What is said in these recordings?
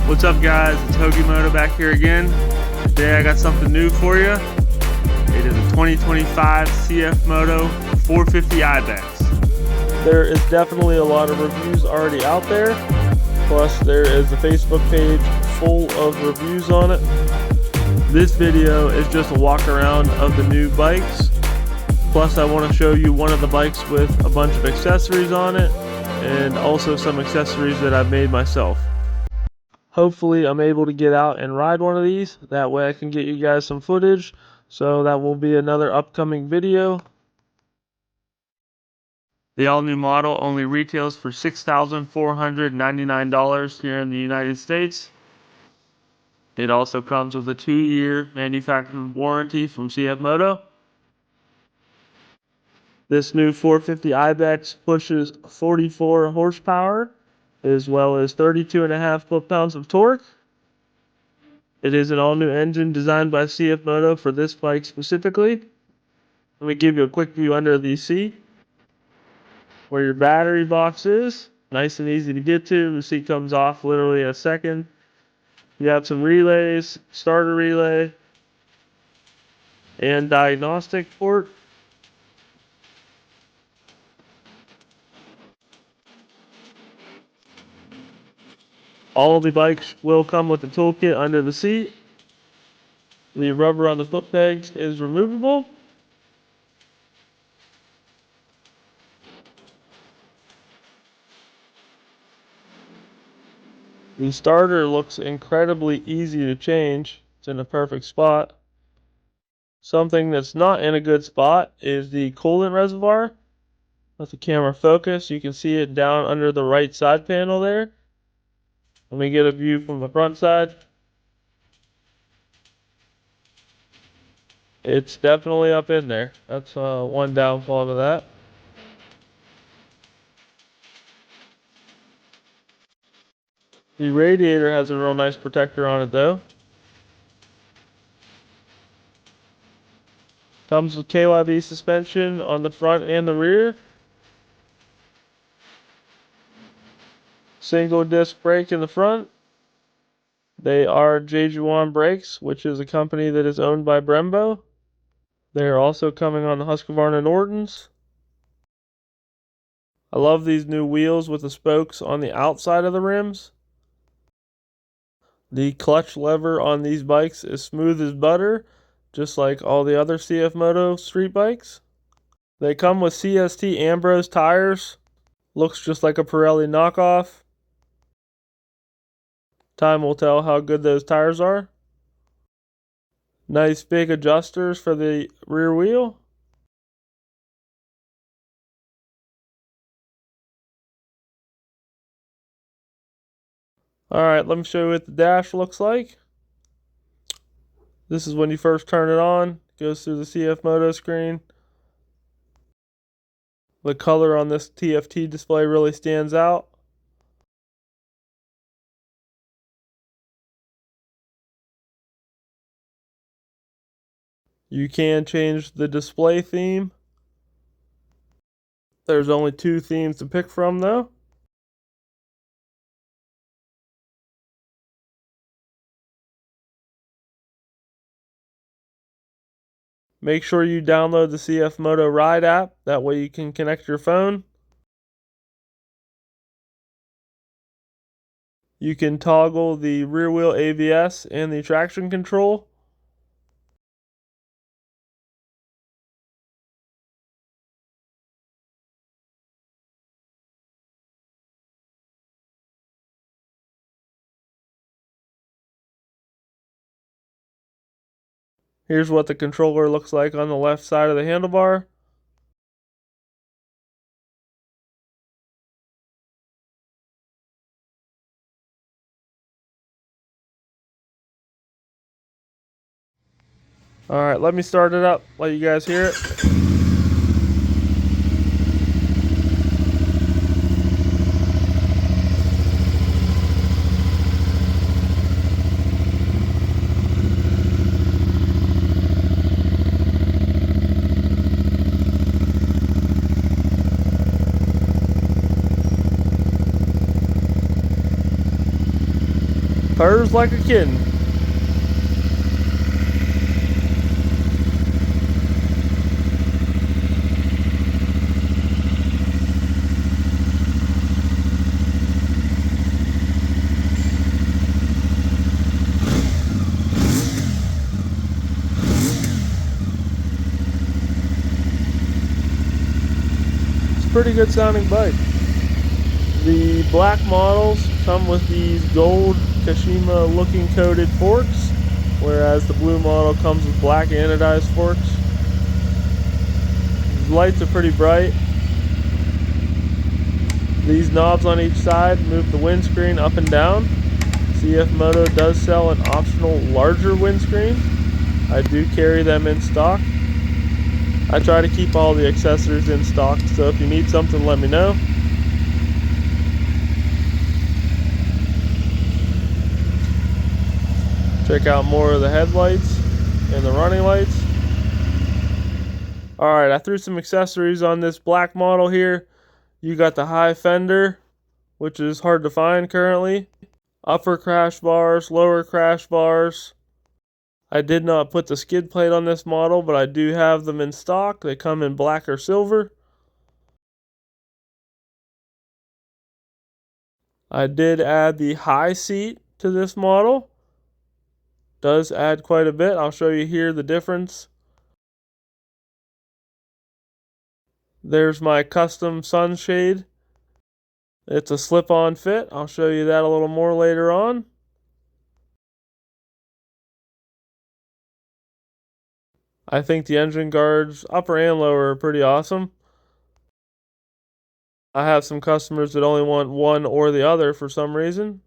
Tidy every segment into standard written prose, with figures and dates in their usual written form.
What's up guys, it's CFMoto back here again. Today I got something new for you. It is a 2025 CFMoto 450 Ibex. There is definitely a lot of reviews already out there. Plus there is a Facebook page full of reviews on it. This video is just a walk around of the new bikes. Plus I want to show you one of the bikes with a bunch of accessories on it, and also some accessories that I've made myself. Hopefully I'm able to get out and ride one of these. That way I can get you guys some footage. So that will be another upcoming video. The all-new model only retails for $6,499 here in the United States. It also comes with a 2-year manufacturer warranty from CFMoto. This new 450 Ibex pushes 44 horsepower as well as 32.5 foot-pounds of torque. It is an all-new engine designed by CFMoto for this bike specifically. Let me give you a quick view under the seat where your battery box is. Nice and easy to get to. The seat comes off literally in a second. You have some relays, starter relay, and diagnostic port. All of the bikes will come with a toolkit under the seat. The rubber on the foot pegs is removable. The starter looks incredibly easy to change. It's in a perfect spot. Something that's not in a good spot is the coolant reservoir. Let the camera focus. You can see it down under the right side panel there. Let me get a view from the front side. It's definitely up in there. That's one downfall to that. The radiator has a real nice protector on it though. Comes with KYB suspension on the front and the rear. Single disc brake in the front. They are Jejuan brakes, which is a company that is owned by Brembo. They are also coming on the Husqvarna Nortons. I love these new wheels with the spokes on the outside of the rims. The clutch lever on these bikes is smooth as butter, just like all the other CFMoto street bikes. They come with CST Ambrose tires. Looks just like a Pirelli knockoff. Time will tell how good those tires are. Nice big adjusters for the rear wheel. Alright, let me show you what the dash looks like. This is when you first turn it on. It goes through the CFMoto screen. The color on this TFT display really stands out. You can change the display theme. There's only 2 themes to pick from though. Make sure you download the CFMoto Ride app. That way you can connect your phone. You can toggle the rear wheel ABS and the traction control. Here's what the controller looks like on the left side of the handlebar. Alright, let me start it up, let you guys hear it. Purrs like a kitten. Pretty good sounding bike. The black models come with these gold Kashima looking coated forks, whereas the blue model comes with black anodized forks. The lights are pretty bright. These knobs on each side move the windscreen up and down. CFMoto does sell an optional larger windscreen. I do carry them in stock. I try to keep all the accessories in stock, so if you need something, let me know. Check out more of the headlights and the running lights. Alright, I threw some accessories on this black model here. You got the high fender, which is hard to find currently. Upper crash bars, lower crash bars. I did not put the skid plate on this model, but I do have them in stock. They come in black or silver. I did add the high seat to this model. Does add quite a bit. I'll show you here the difference. There's my custom sunshade. It's a slip-on fit. I'll show you that a little more later on. I think the engine guards, upper and lower, are pretty awesome. I have some customers that only want one or the other for some reason.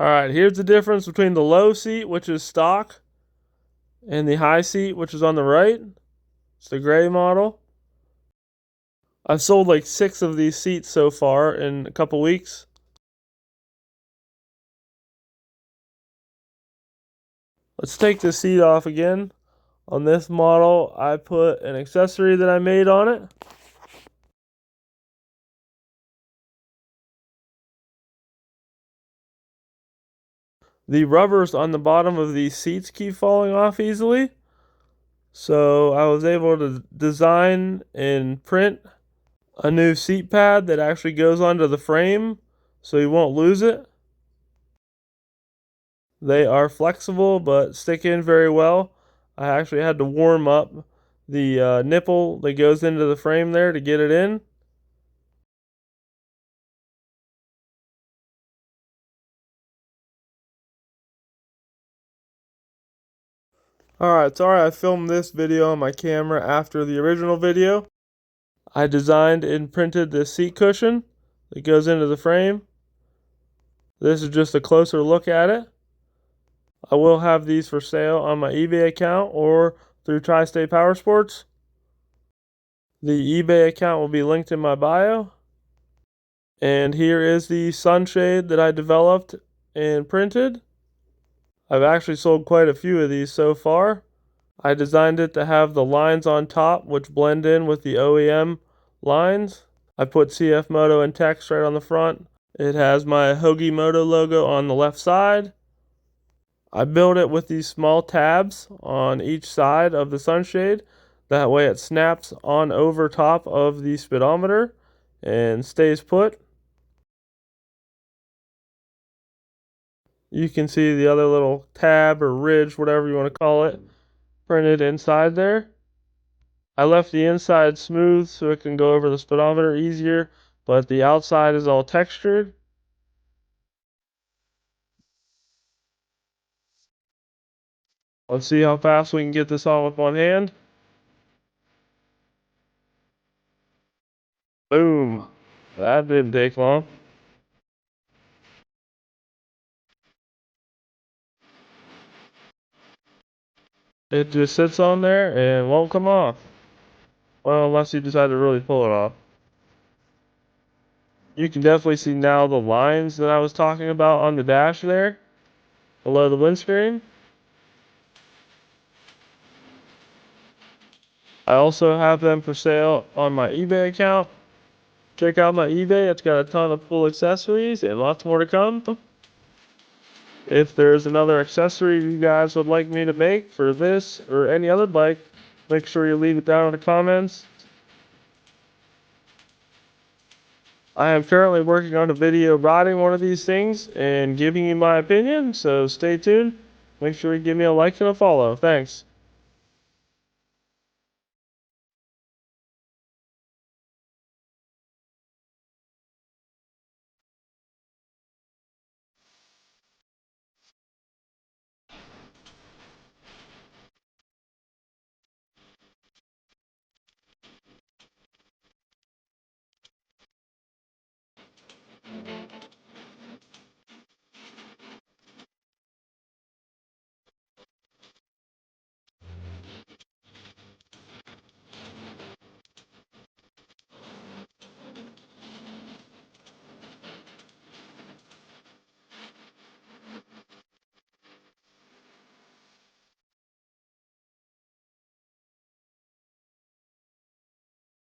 Alright, here's the difference between the low seat, which is stock, and the high seat, which is on the right. It's the gray model. I've sold like 6 of these seats so far in a couple weeks. Let's take the seat off again. On this model, I put an accessory that I made on it. The rubbers on the bottom of these seats keep falling off easily. So I was able to design and print a new seat pad that actually goes onto the frame so you won't lose it. They are flexible but stick in very well. I actually had to warm up the nipple that goes into the frame there to get it in. Alright, sorry I filmed this video on my camera after the original video. I designed and printed the seat cushion that goes into the frame. This is just a closer look at it. I will have these for sale on my eBay account or through Tri-State Powersports. The eBay account will be linked in my bio. And here is the sunshade that I developed and printed. I've actually sold quite a few of these so far. I designed it to have the lines on top which blend in with the OEM lines. I put CFMoto in text right on the front. It has my Hoagie Moto logo on the left side. I built it with these small tabs on each side of the sunshade. That way it snaps on over top of the speedometer and stays put. You can see the other little tab or ridge, whatever you want to call it, printed inside there. I left the inside smooth so it can go over the speedometer easier, but the outside is all textured. Let's see how fast we can get this all with one hand. Boom. That didn't take long. It just sits on there and won't come off. Well, unless you decide to really pull it off. You can definitely see now the lines that I was talking about on the dash there, below the windscreen. I also have them for sale on my eBay account. Check out my eBay, it's got a ton of cool accessories and lots more to come. If there's another accessory you guys would like me to make for this or any other bike, make sure you leave it down in the comments. I am currently working on a video riding one of these things and giving you my opinion, so stay tuned. Make sure you give me a like and a follow. Thanks.